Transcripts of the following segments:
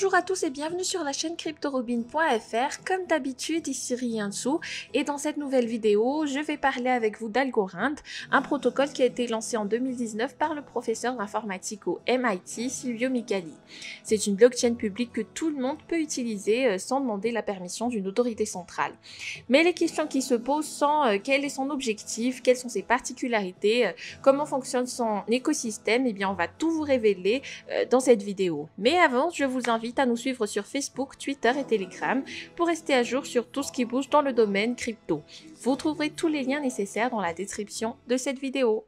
Bonjour à tous et bienvenue sur la chaîne cryptorobin.fr. Comme d'habitude, ici Riansu et dans cette nouvelle vidéo, je vais parler avec vous d'Algorand, un protocole qui a été lancé en 2019 par le professeur d'informatique au MIT, Silvio Micali. C'est une blockchain publique que tout le monde peut utiliser sans demander la permission d'une autorité centrale. Mais les questions qui se posent sont quel est son objectif, quelles sont ses particularités, comment fonctionne son écosystème, eh bien on va tout vous révéler dans cette vidéo. Mais avant, je vous invite à nous suivre sur Facebook, Twitter et Telegram pour rester à jour sur tout ce qui bouge dans le domaine crypto. Vous trouverez tous les liens nécessaires dans la description de cette vidéo.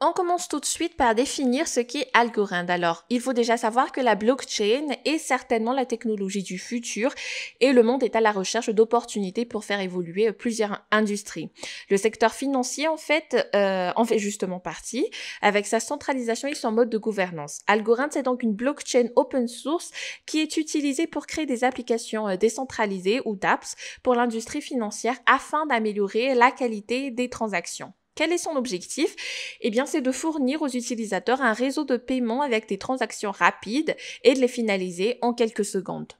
On commence tout de suite par définir ce qu'est Algorand. Alors, il faut déjà savoir que la blockchain est certainement la technologie du futur et le monde est à la recherche d'opportunités pour faire évoluer plusieurs industries. Le secteur financier, en fait justement partie, avec sa centralisation et son mode de gouvernance. Algorand, c'est donc une blockchain open source qui est utilisée pour créer des applications décentralisées ou dApps pour l'industrie financière afin d'améliorer la qualité des transactions. Quel est son objectif? Eh bien, c'est de fournir aux utilisateurs un réseau de paiement avec des transactions rapides et de les finaliser en quelques secondes.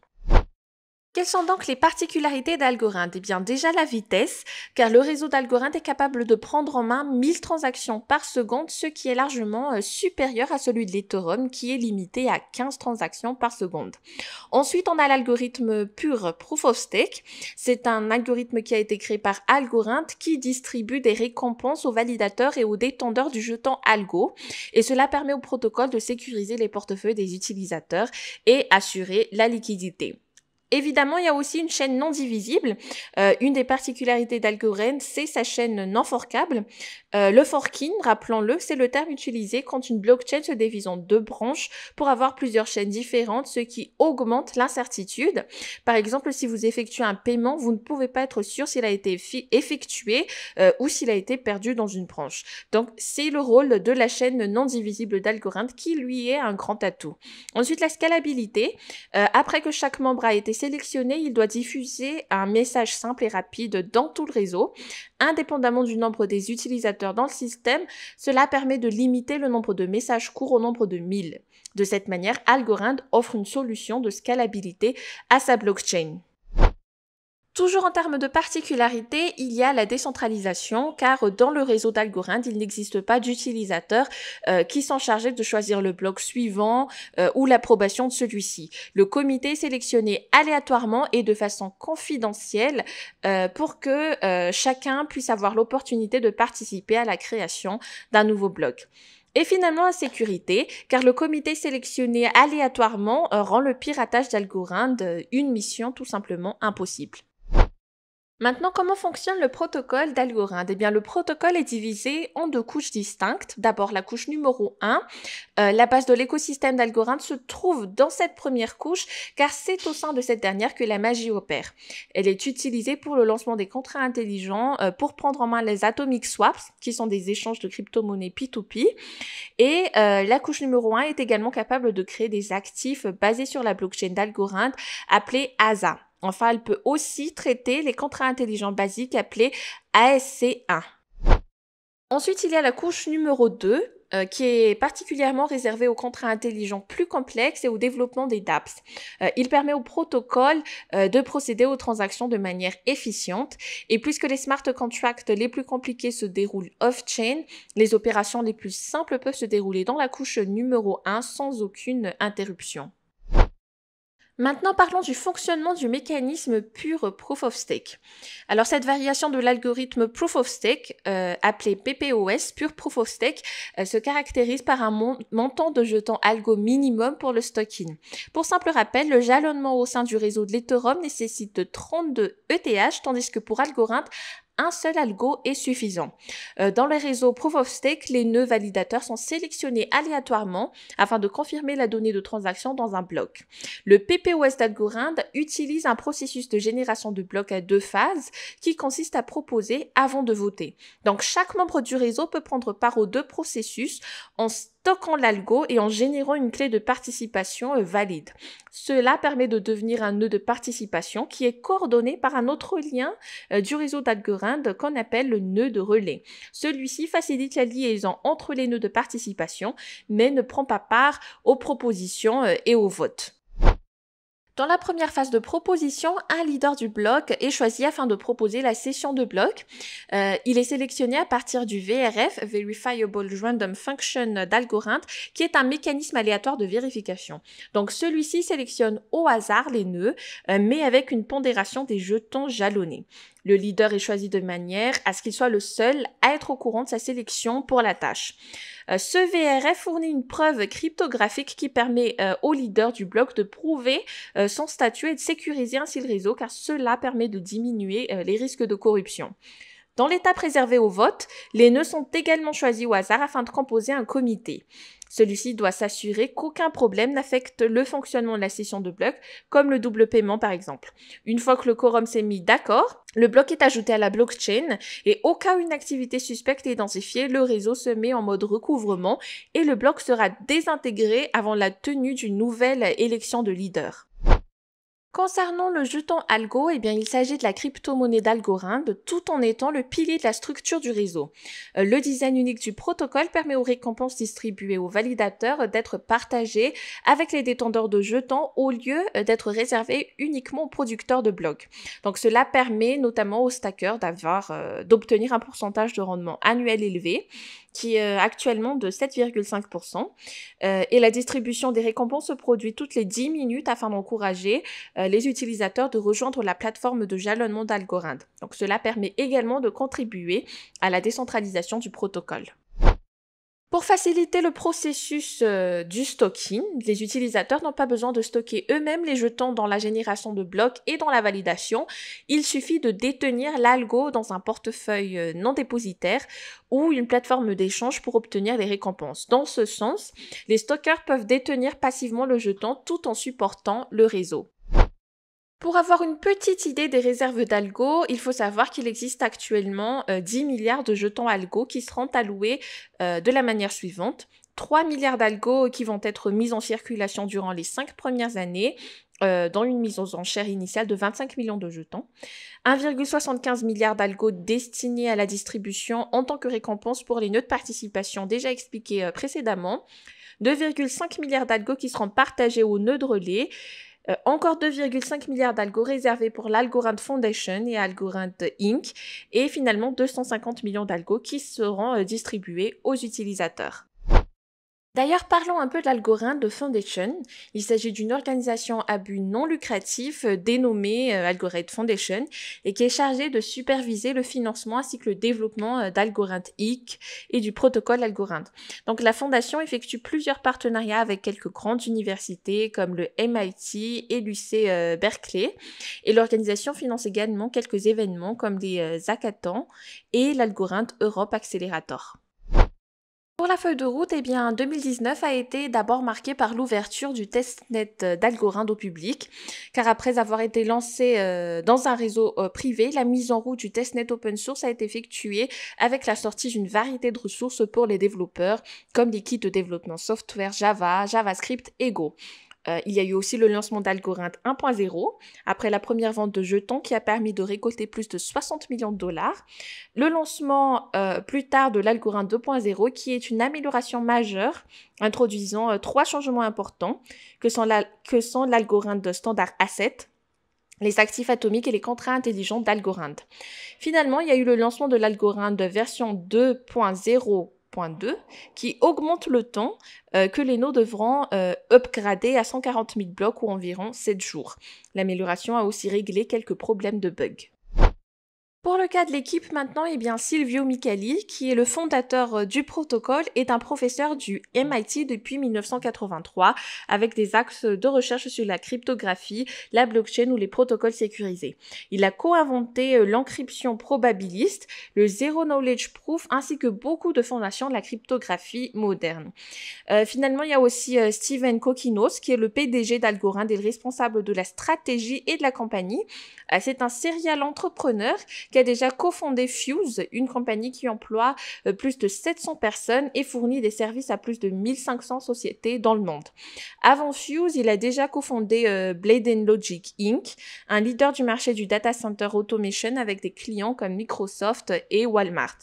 Quelles sont donc les particularités d'Algorand? Eh bien, déjà la vitesse, car le réseau d'Algorand est capable de prendre en main 1000 transactions par seconde, ce qui est largement supérieur à celui de l'Ethereum, qui est limité à 15 transactions par seconde. Ensuite, on a l'algorithme pur Proof of Stake. C'est un algorithme qui a été créé par Algorand, qui distribue des récompenses aux validateurs et aux détenteurs du jeton Algo. Et cela permet au protocole de sécuriser les portefeuilles des utilisateurs et assurer la liquidité. Évidemment, il y a aussi une chaîne non divisible. Une des particularités d'Algorand, c'est sa chaîne non forkable. Le forking, rappelons-le, c'est le terme utilisé quand une blockchain se divise en deux branches pour avoir plusieurs chaînes différentes, ce qui augmente l'incertitude. Par exemple, si vous effectuez un paiement, vous ne pouvez pas être sûr s'il a été effectué ou s'il a été perdu dans une branche. Donc, c'est le rôle de la chaîne non divisible d'Algorand qui, lui, est un grand atout. Ensuite, la scalabilité. Après que chaque membre a été sélectionné, il doit diffuser un message simple et rapide dans tout le réseau. Indépendamment du nombre des utilisateurs dans le système, cela permet de limiter le nombre de messages courts au nombre de 1000. De cette manière, Algorand offre une solution de scalabilité à sa blockchain. Toujours en termes de particularité, il y a la décentralisation, car dans le réseau d'Algorand, il n'existe pas d'utilisateurs qui sont chargés de choisir le bloc suivant ou l'approbation de celui-ci. Le comité est sélectionné aléatoirement et de façon confidentielle pour que chacun puisse avoir l'opportunité de participer à la création d'un nouveau bloc. Et finalement, la sécurité, car le comité sélectionné aléatoirement rend le piratage d'Algorand une mission tout simplement impossible. Maintenant, comment fonctionne le protocole d'Algorand? Eh bien, le protocole est divisé en deux couches distinctes. D'abord, la couche numéro 1. La base de l'écosystème d'Algorand se trouve dans cette première couche, car c'est au sein de cette dernière que la magie opère. Elle est utilisée pour le lancement des contrats intelligents, pour prendre en main les atomic swaps, qui sont des échanges de crypto-monnaies P2P. Et la couche numéro 1 est également capable de créer des actifs basés sur la blockchain d'Algorand, appelée ASA. Enfin, elle peut aussi traiter les contrats intelligents basiques appelés ASC1. Ensuite, il y a la couche numéro 2, qui est particulièrement réservée aux contrats intelligents plus complexes et au développement des dApps. Il permet au protocole de procéder aux transactions de manière efficiente. Et puisque les smart contracts les plus compliqués se déroulent off-chain, les opérations les plus simples peuvent se dérouler dans la couche numéro 1 sans aucune interruption. Maintenant, parlons du fonctionnement du mécanisme pur Proof of Stake. Alors, cette variation de l'algorithme Proof of Stake, appelé PPOS, pur Proof of Stake, se caractérise par un montant de jetons algo minimum pour le stocking. Pour simple rappel, le jalonnement au sein du réseau de l'Ethereum nécessite 32 ETH, tandis que pour Algorand, un seul algo est suffisant. Dans le réseau Proof of Stake, les nœuds validateurs sont sélectionnés aléatoirement afin de confirmer la donnée de transaction dans un bloc. Le PPOS d'Algorand utilise un processus de génération de blocs à deux phases qui consiste à proposer avant de voter. Donc chaque membre du réseau peut prendre part aux deux processus en stockant l'algo et en générant une clé de participation valide. Cela permet de devenir un nœud de participation qui est coordonné par un autre lien du réseau d'Algorand qu'on appelle le nœud de relais. Celui-ci facilite la liaison entre les nœuds de participation, mais ne prend pas part aux propositions et aux votes. Dans la première phase de proposition, un leader du bloc est choisi afin de proposer la session de bloc. Il est sélectionné à partir du VRF, Verifiable Random Function d'Algorand, qui est un mécanisme aléatoire de vérification. Donc celui-ci sélectionne au hasard les nœuds, mais avec une pondération des jetons jalonnés. Le leader est choisi de manière à ce qu'il soit le seul à être au courant de sa sélection pour la tâche. Ce VRF fournit une preuve cryptographique qui permet au leader du bloc de prouver son statut et de sécuriser ainsi le réseau, car cela permet de diminuer les risques de corruption. Dans l'étape réservé au vote, les nœuds sont également choisis au hasard afin de composer un comité. Celui-ci doit s'assurer qu'aucun problème n'affecte le fonctionnement de la session de bloc, comme le double paiement par exemple. Une fois que le quorum s'est mis d'accord, le bloc est ajouté à la blockchain et au cas où une activité suspecte est identifiée, le réseau se met en mode recouvrement et le bloc sera désintégré avant la tenue d'une nouvelle élection de leader. Concernant le jeton Algo, il s'agit de la crypto-monnaie d'Algorand tout en étant le pilier de la structure du réseau. Le design unique du protocole permet aux récompenses distribuées aux validateurs d'être partagées avec les détenteurs de jetons au lieu d'être réservées uniquement aux producteurs de blocs. Donc cela permet notamment aux stackers d'obtenir un pourcentage de rendement annuel élevé, qui est actuellement de 7,5%. Et la distribution des récompenses se produit toutes les 10 minutes afin d'encourager les utilisateurs de rejoindre la plateforme de jalonnement d'Algorand. Donc cela permet également de contribuer à la décentralisation du protocole. Pour faciliter le processus du stocking, les utilisateurs n'ont pas besoin de stocker eux-mêmes les jetons dans la génération de blocs et dans la validation. Il suffit de détenir l'algo dans un portefeuille non dépositaire ou une plateforme d'échange pour obtenir les récompenses. Dans ce sens, les stockers peuvent détenir passivement le jeton tout en supportant le réseau. Pour avoir une petite idée des réserves d'algo, il faut savoir qu'il existe actuellement 10 milliards de jetons algo qui seront alloués de la manière suivante. 3 milliards d'algo qui vont être mis en circulation durant les 5 premières années dans une mise aux enchères initiale de 25 millions de jetons. 1,75 milliard d'algo destinés à la distribution en tant que récompense pour les nœuds de participation déjà expliqués précédemment. 2,5 milliards d'algo qui seront partagés aux nœuds de relais. Encore 2,5 milliards d'algo réservés pour l'Algorand Foundation et Algorand Inc. Et finalement 250 millions d'algo qui seront distribués aux utilisateurs. D'ailleurs, parlons un peu de l'Algorand Foundation. Il s'agit d'une organisation à but non lucratif dénommée Algorand Foundation et qui est chargée de superviser le financement ainsi que le développement d'Algorand Inc. et du protocole Algorand. Donc la fondation effectue plusieurs partenariats avec quelques grandes universités comme le MIT et l'UC Berkeley, et l'organisation finance également quelques événements comme les hackathons et l'Algorand Europe Accelerator. Pour la feuille de route, 2019 a été d'abord marqué par l'ouverture du testnet d'Algorand au public, car après avoir été lancé dans un réseau privé, la mise en route du testnet open source a été effectuée avec la sortie d'une variété de ressources pour les développeurs, comme les kits de développement software Java, JavaScript et Go. Il y a eu aussi le lancement d'Algorand 1.0, après la première vente de jetons qui a permis de récolter plus de 60 millions de dollars. Le lancement plus tard de l'Algorand 2.0 qui est une amélioration majeure, introduisant 3 changements importants que sont l'Algorand standard Asset, les actifs atomiques et les contrats intelligents d'Algorand. Finalement, il y a eu le lancement de l'Algorand version 2.0 qui augmente le temps que les nodes devront upgrader à 140 000 blocs ou environ 7 jours. L'amélioration a aussi réglé quelques problèmes de bugs. Pour le cas de l'équipe maintenant, Silvio Micali, qui est le fondateur du protocole, est un professeur du MIT depuis 1983, avec des axes de recherche sur la cryptographie, la blockchain ou les protocoles sécurisés. Il a co-inventé l'encryption probabiliste, le Zero Knowledge Proof, ainsi que beaucoup de fondations de la cryptographie moderne. Finalement, il y a aussi Steven Kokinos, qui est le PDG d'Algorand et le responsable de la stratégie et de la compagnie. C'est un serial entrepreneur qui a déjà cofondé Fuse, une compagnie qui emploie plus de 700 personnes et fournit des services à plus de 1500 sociétés dans le monde. Avant Fuse, il a déjà cofondé Blade & Logic Inc., un leader du marché du data center automation avec des clients comme Microsoft et Walmart.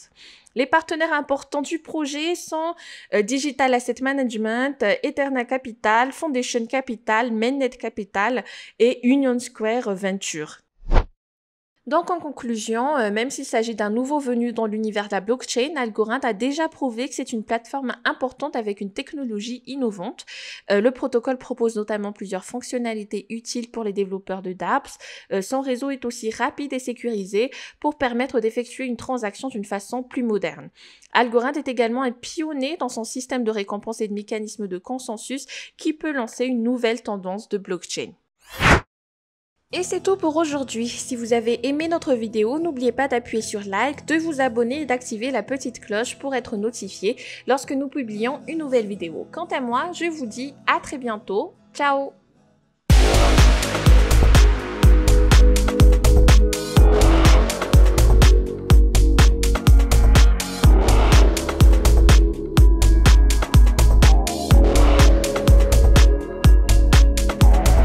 Les partenaires importants du projet sont Digital Asset Management, Eterna Capital, Foundation Capital, Mainnet Capital et Union Square Venture. Donc en conclusion, même s'il s'agit d'un nouveau venu dans l'univers de la blockchain, Algorand a déjà prouvé que c'est une plateforme importante avec une technologie innovante. Le protocole propose notamment plusieurs fonctionnalités utiles pour les développeurs de dApps. Son réseau est aussi rapide et sécurisé pour permettre d'effectuer une transaction d'une façon plus moderne. Algorand est également un pionnier dans son système de récompense et de mécanisme de consensus qui peut lancer une nouvelle tendance de blockchain. Et c'est tout pour aujourd'hui. Si vous avez aimé notre vidéo, n'oubliez pas d'appuyer sur like, de vous abonner et d'activer la petite cloche pour être notifié lorsque nous publions une nouvelle vidéo. Quant à moi, je vous dis à très bientôt. Ciao!